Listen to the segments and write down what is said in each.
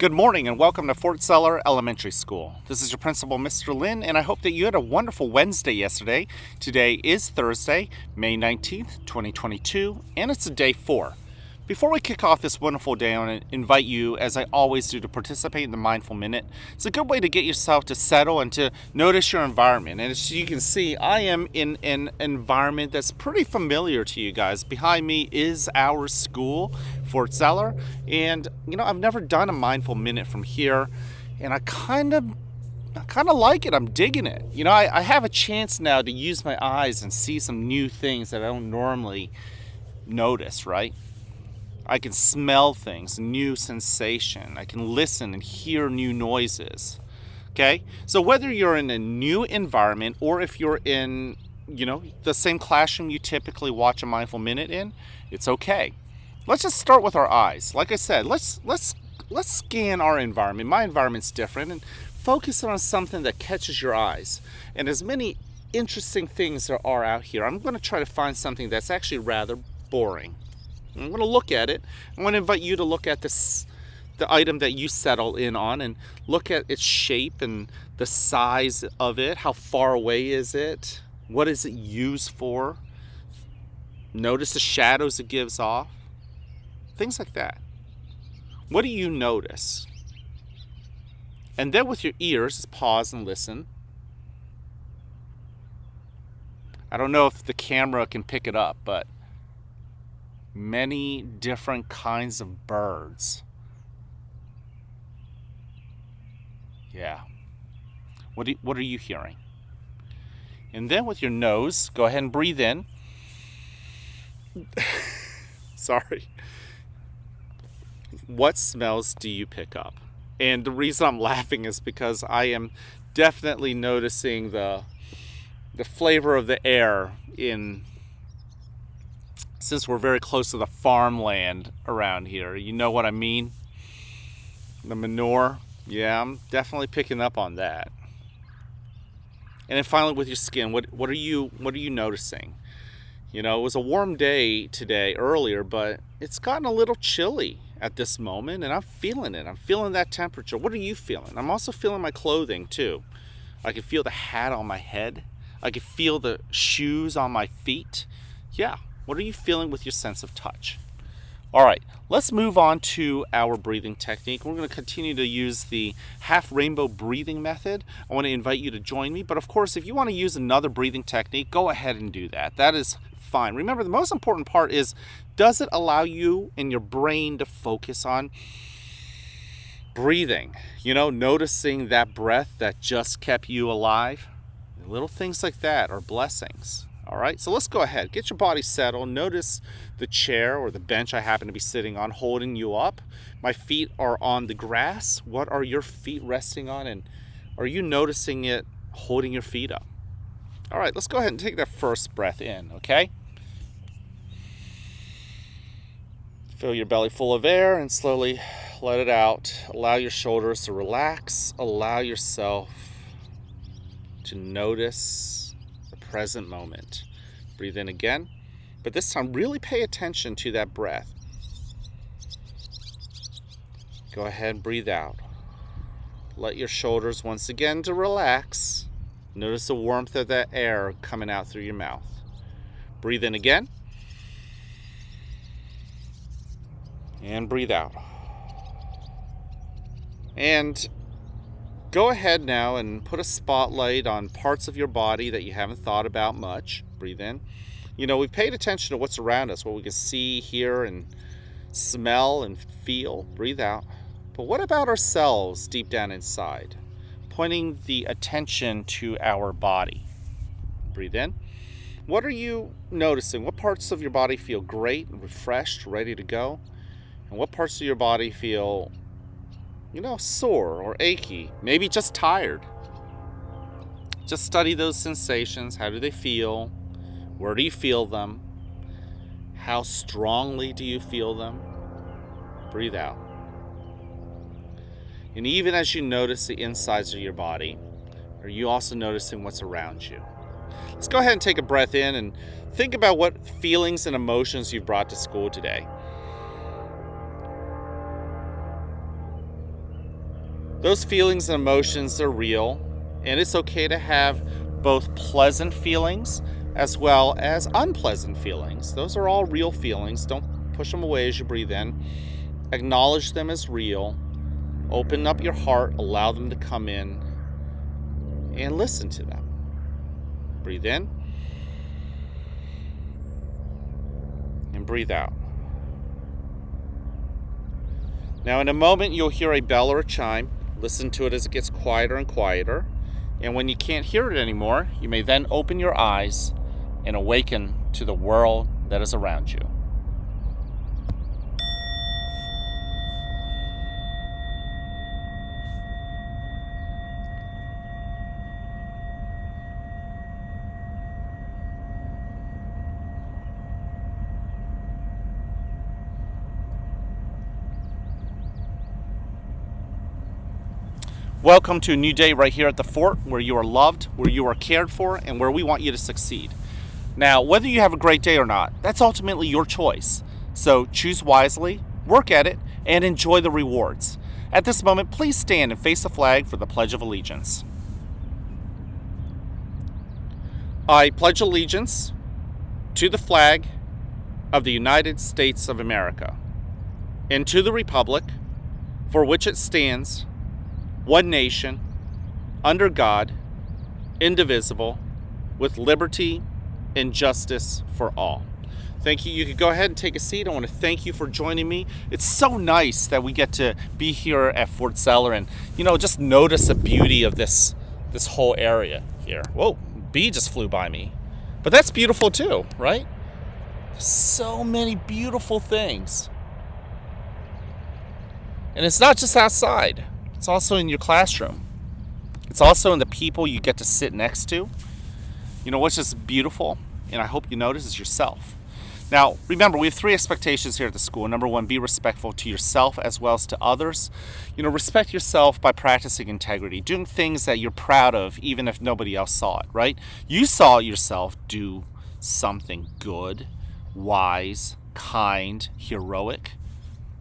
Good morning and welcome to Fort Seller Elementary School. This is your principal, Mr. Lynn, and I hope that you had a wonderful Wednesday yesterday. Today is Thursday, May 19th, 2022, and it's day 4. Before we kick off this wonderful day, I want to invite you, as I always do, to participate in the Mindful Minute. It's a good way to get yourself to settle and to notice your environment. And as you can see, I am in an environment that's pretty familiar to you guys. Behind me is our school, Fort Seller, and I've never done a Mindful Minute from here, and I kind of like it. I'm digging it. I have a chance now to use my eyes and see some new things that I don't normally notice, right? I can smell things, new sensation. I can listen and hear new noises. Okay? So whether you're in a new environment or if you're in, the same classroom you typically watch a Mindful Minute in, it's okay. Let's just start with our eyes. Like I said, let's scan our environment. My environment's different, and focus on something that catches your eyes. And as many interesting things there are out here, I'm going to try to find something that's actually rather boring. I'm going to look at it. I want to invite you to look at the item that you settle in on and look at its shape and the size of it. How far away is it? What is it used for? Notice the shadows it gives off. Things like that. What do you notice? And then with your ears, just pause and listen. I don't know if the camera can pick it up, but many different kinds of birds. Yeah. What are you hearing? And then with your nose, go ahead and breathe in. Sorry. What smells do you pick up? And the reason I'm laughing is because I am definitely noticing the flavor of the air since we're very close to the farmland around here. You know what I mean? The manure. Yeah, I'm definitely picking up on that. And then finally with your skin, what are you noticing? It was a warm day today earlier, but it's gotten a little chilly at this moment, and I'm feeling it. I'm feeling that temperature. What are you feeling? I'm also feeling my clothing too. I can feel the hat on my head. I can feel the shoes on my feet. Yeah. What are you feeling with your sense of touch? All right, let's move on to our breathing technique. We're going to continue to use the half rainbow breathing method. I want to invite you to join me, but of course, if you want to use another breathing technique, go ahead and do that. That is fine. Remember, the most important part is, does it allow you and your brain to focus on breathing? Noticing that breath that just kept you alive. Little things like that are blessings. All right, so let's go ahead. Get your body settled. Notice the chair or the bench I happen to be sitting on holding you up. My feet are on the grass. What are your feet resting on? And are you noticing it holding your feet up? All right, let's go ahead and take that first breath in, okay? Fill your belly full of air and slowly let it out. Allow your shoulders to relax. Allow yourself to notice present moment. Breathe in again, but this time really pay attention to that breath. Go ahead and breathe out. Let your shoulders once again to relax. Notice the warmth of that air coming out through your mouth. Breathe in again. And breathe out. And go ahead now and put a spotlight on parts of your body that you haven't thought about much. Breathe in. We've paid attention to what's around us, what we can see, hear, and smell and feel. Breathe out. But what about ourselves deep down inside? Pointing the attention to our body. Breathe in. What are you noticing? What parts of your body feel great and refreshed, ready to go? And what parts of your body feel sore or achy, maybe just tired? Just study those sensations. How do they feel? Where do you feel them? How strongly do you feel them? Breathe out. And even as you notice the insides of your body, are you also noticing what's around you? Let's go ahead and take a breath in and think about what feelings and emotions you've brought to school today. Those feelings and emotions are real, and it's okay to have both pleasant feelings as well as unpleasant feelings. Those are all real feelings. Don't push them away as you breathe in. Acknowledge them as real. Open up your heart, allow them to come in, and listen to them. Breathe in and breathe out. Now, in a moment, you'll hear a bell or a chime. Listen to it as it gets quieter and quieter. And when you can't hear it anymore, you may then open your eyes and awaken to the world that is around you. Welcome to a new day right here at the fort, where you are loved, where you are cared for, and where we want you to succeed. Now, whether you have a great day or not, that's ultimately your choice. So choose wisely, work at it, and enjoy the rewards. At this moment, please stand and face the flag for the Pledge of Allegiance. I pledge allegiance to the flag of the United States of America and to the republic for which it stands, one nation, under God, indivisible, with liberty and justice for all. Thank you. You could go ahead and take a seat. I want to thank you for joining me. It's so nice that we get to be here at Fort Zeller and, just notice the beauty of this whole area here. Whoa, bee just flew by me. But that's beautiful too, right? So many beautiful things. And it's not just outside. It's also in your classroom. It's also in the people you get to sit next to. What's just beautiful, and I hope you notice, is yourself. Now, remember, we have 3 expectations here at the school. Number 1, be respectful to yourself as well as to others. Respect yourself by practicing integrity, doing things that you're proud of, even if nobody else saw it, right? You saw yourself do something good, wise, kind, heroic.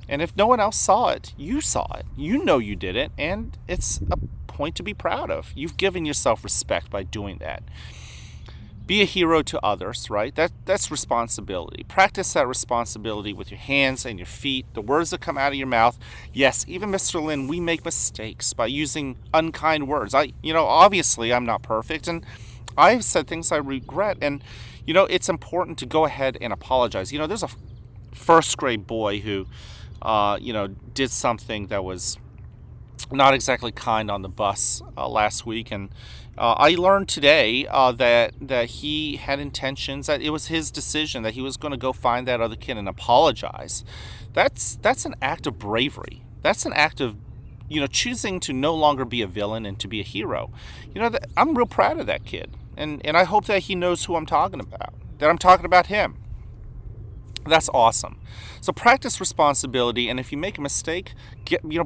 And if no one else saw it, you saw it. You know you did it, and it's a point to be proud of. You've given yourself respect by doing that. Be a hero to others, right? That's responsibility. Practice that responsibility with your hands and your feet, the words that come out of your mouth. Yes, even Mr. Lin, we make mistakes by using unkind words. Obviously I'm not perfect, and I've said things I regret, and it's important to go ahead and apologize. There's a first grade boy who did something that was not exactly kind on the bus last week, and I learned today that he had intentions, that it was his decision, that he was going to go find that other kid and apologize. That's an act of bravery. That's an act of choosing to no longer be a villain and to be a hero. I'm real proud of that kid, and I hope that he knows who I'm talking about, that I'm talking about him. That's awesome. So practice responsibility, and if you make a mistake,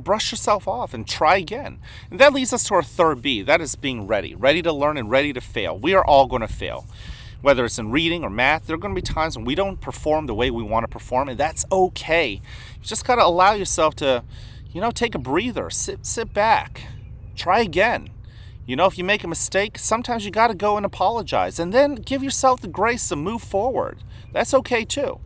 brush yourself off and try again. And that leads us to our third B. That is being ready to learn and ready to fail. We are all going to fail. Whether it's in reading or math, there are going to be times when we don't perform the way we want to perform, and that's okay. You just got to allow yourself to, take a breather, sit back, try again. If you make a mistake, sometimes you got to go and apologize, and then give yourself the grace to move forward. That's okay too.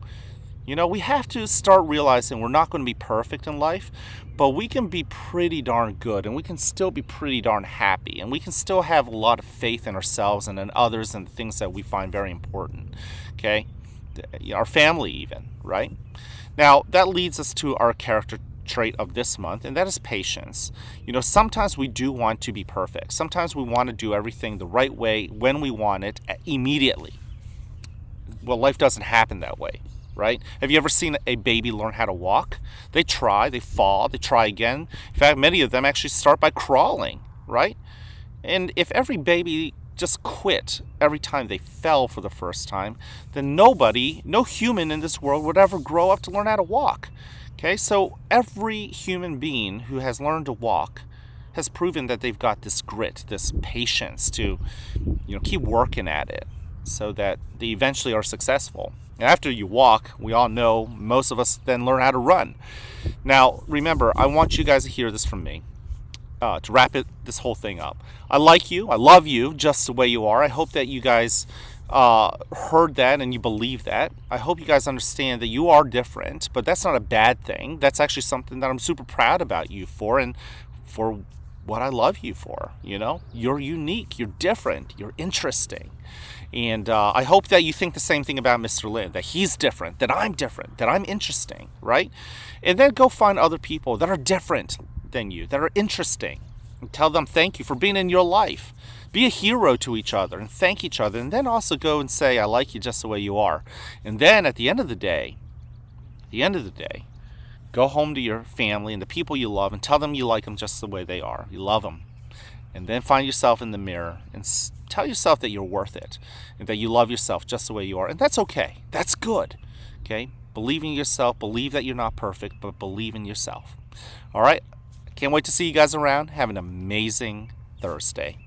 We have to start realizing we're not going to be perfect in life, but we can be pretty darn good, and we can still be pretty darn happy, and we can still have a lot of faith in ourselves and in others and the things that we find very important, okay? Our family even, right? Now, that leads us to our character trait of this month, and that is patience. Sometimes we do want to be perfect. Sometimes we want to do everything the right way when we want it immediately. Well, life doesn't happen that way. Right? Have you ever seen a baby learn how to walk? They try, they fall, they try again. In fact, many of them actually start by crawling, right? And if every baby just quit every time they fell for the first time, then no human in this world would ever grow up to learn how to walk. Okay, so every human being who has learned to walk has proven that they've got this grit, this patience to, keep working at it so that they eventually are successful. After you walk, we all know, most of us then learn how to run. Now, remember, I want you guys to hear this from me. to wrap this whole thing up. I like you. I love you just the way you are. I hope that you guys heard that and you believe that. I hope you guys understand that you are different, but that's not a bad thing. That's actually something that I'm super proud about you for, and for what I love you for. You know, you're unique, you're different, you're interesting. And I hope that you think the same thing about Mr. Lin, that he's different, that I'm interesting, right? And then go find other people that are different than you, that are interesting, and tell them thank you for being in your life. Be a hero to each other and thank each other, and then also go and say, I like you just the way you are. And then at the end of the day, go home to your family and the people you love and tell them you like them just the way they are. You love them. And then find yourself in the mirror and tell yourself that you're worth it and that you love yourself just the way you are. And that's okay. That's good. Okay? Believe in yourself. Believe that you're not perfect, but believe in yourself. All right? Can't wait to see you guys around. Have an amazing Thursday.